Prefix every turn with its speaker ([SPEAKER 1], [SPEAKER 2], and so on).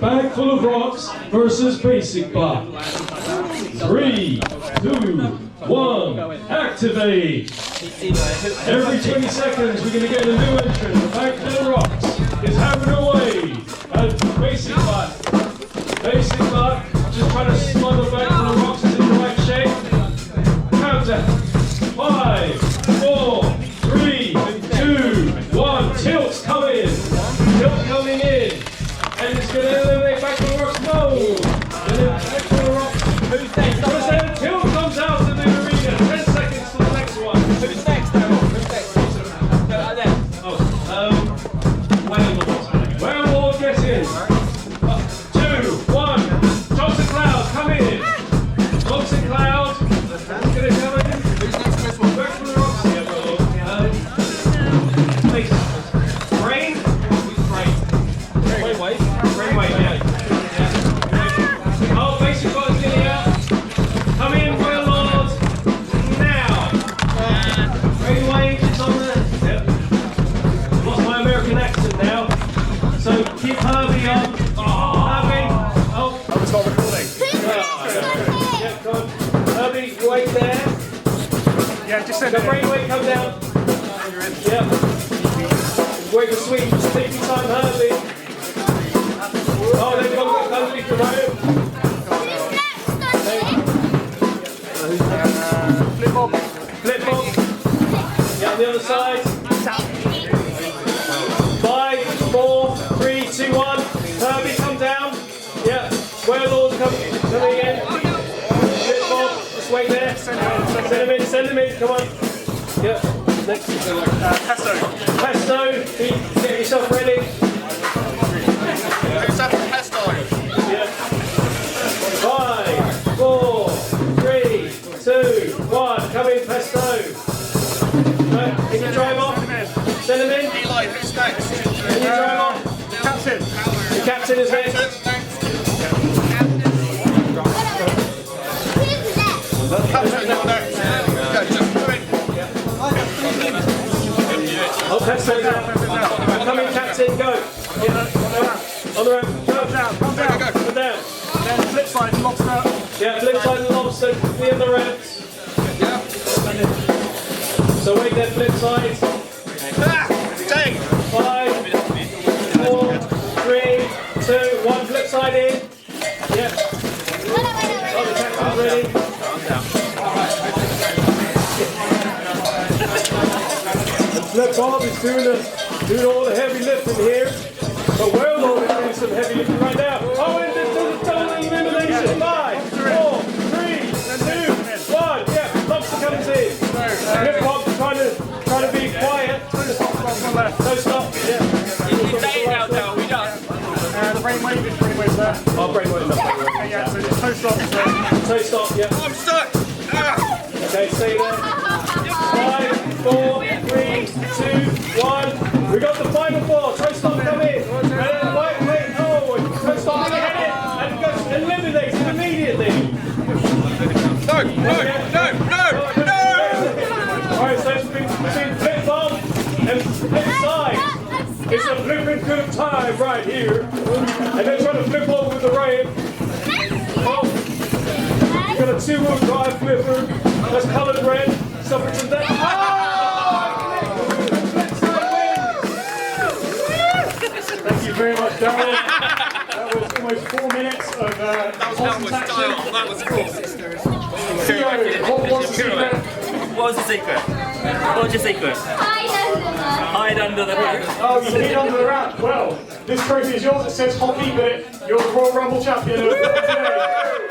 [SPEAKER 1] Bag full of rocks versus BasicBot. 3, 2, 1, activate! Every 20 seconds we're going to get a new entrant. The bag full of rocks is having a way. And BasicBot just trying to slug the bag full of rocks is in the right shape. Countdown. 5, 4, 3, 2, 1. Tilt's coming. Tilt coming in. And it's going to eliminate back to the rocks. No! And then back to the rocks. Who's next? Because then Tilt comes out of the arena. 10 seconds to the next one.
[SPEAKER 2] Who's next? Who's next?
[SPEAKER 1] Whalelord. Whalelord, get in. 2, 1. Jobs and Cloud, come in. Jobs and Cloud. Who's going to come in?
[SPEAKER 2] Who's next to this one?
[SPEAKER 1] Back to the rocks. Brain? Who's Brain?
[SPEAKER 2] Brainwave.
[SPEAKER 1] Brainwave, yeah. Oh, BasicBot is getting out. Come in, Whalelord. Now. Brainwave is on the... Yep. Lost my American accent now. So keep Herbie on. Herbie. Oh.
[SPEAKER 2] I was not recording.
[SPEAKER 1] Yeah, come on. Herbie, you wait there.
[SPEAKER 2] Yeah, just send
[SPEAKER 1] The
[SPEAKER 2] it.
[SPEAKER 1] Brainwave come down. Yep. Wait for sweet. Take your time, Herbie. Oh, they've got Herbie to row.
[SPEAKER 2] Flipbob.
[SPEAKER 1] Flipbob. Yeah, on the other side. 5, 4, 3, 2, 1. Herbie, come down. Yeah. Whalelord coming in. Flipbob, just wait there. Send him in, come on. Yeah. Next.
[SPEAKER 2] Pesto.
[SPEAKER 1] Pesto, get yourself ready.
[SPEAKER 2] Who's that? Pesto.
[SPEAKER 1] Yeah. 5, 4, 3, 2, 1. Come in, Pesto. Right, can you drive off? Send him in.
[SPEAKER 2] Eli, who's next?
[SPEAKER 1] Can you drive off?
[SPEAKER 2] Captain.
[SPEAKER 1] The captain is ready.
[SPEAKER 2] Captain, you're next. Yeah, just do it.
[SPEAKER 1] Oh, Pesto's out. Come in, captain, go. On the ramp. Go.
[SPEAKER 2] Calm down.
[SPEAKER 1] Go down.
[SPEAKER 2] Then Flipside, Lobster.
[SPEAKER 1] Yeah, Flipside and Lobster, be in the ramps.
[SPEAKER 2] Yeah.
[SPEAKER 1] So wait there, Flipside.
[SPEAKER 2] Take.
[SPEAKER 1] 5, 4, 3, 2, 1. Flipside in. Yeah. Oh, the captain's ready. And Flipbob is doing all the heavy lifting here. But Whalelord is doing some heavy lifting right now. Oh, and there's a total elimination. 5, 4, 3, 2, 1. Yeah, Lobster comes in. Flipbob trying to be quiet. Toestop. Yeah.
[SPEAKER 2] The Brainwave is Brainwave there.
[SPEAKER 1] Oh, Brainwave.
[SPEAKER 2] Yeah, so it's Toestop.
[SPEAKER 1] Toestop, yeah.
[SPEAKER 2] I'm stuck.
[SPEAKER 1] Okay, stay there. 5, 4, 3, 2, 1. We got the final four. Toestop come in. Wait. Oh, Toestop get it. And goes eliminated immediately.
[SPEAKER 2] No.
[SPEAKER 1] Alright, so it's between Flipbob and Flipside. It's a flipping good time right here. And they're trying to flip over with the rain. Oh, you've got a 2-wheel drive flipper that's coloured red. Suffering from that. Oh! Thank you very much, Darren. That was almost 4 minutes of awesome action.
[SPEAKER 2] That was cool.
[SPEAKER 1] What was the secret?
[SPEAKER 3] What was the secret? What was your secret? Hide under the rug.
[SPEAKER 1] Oh, you hid under the ramp. Well, this trophy is yours. It says hockey, but you're the Royal Rumble champion of today.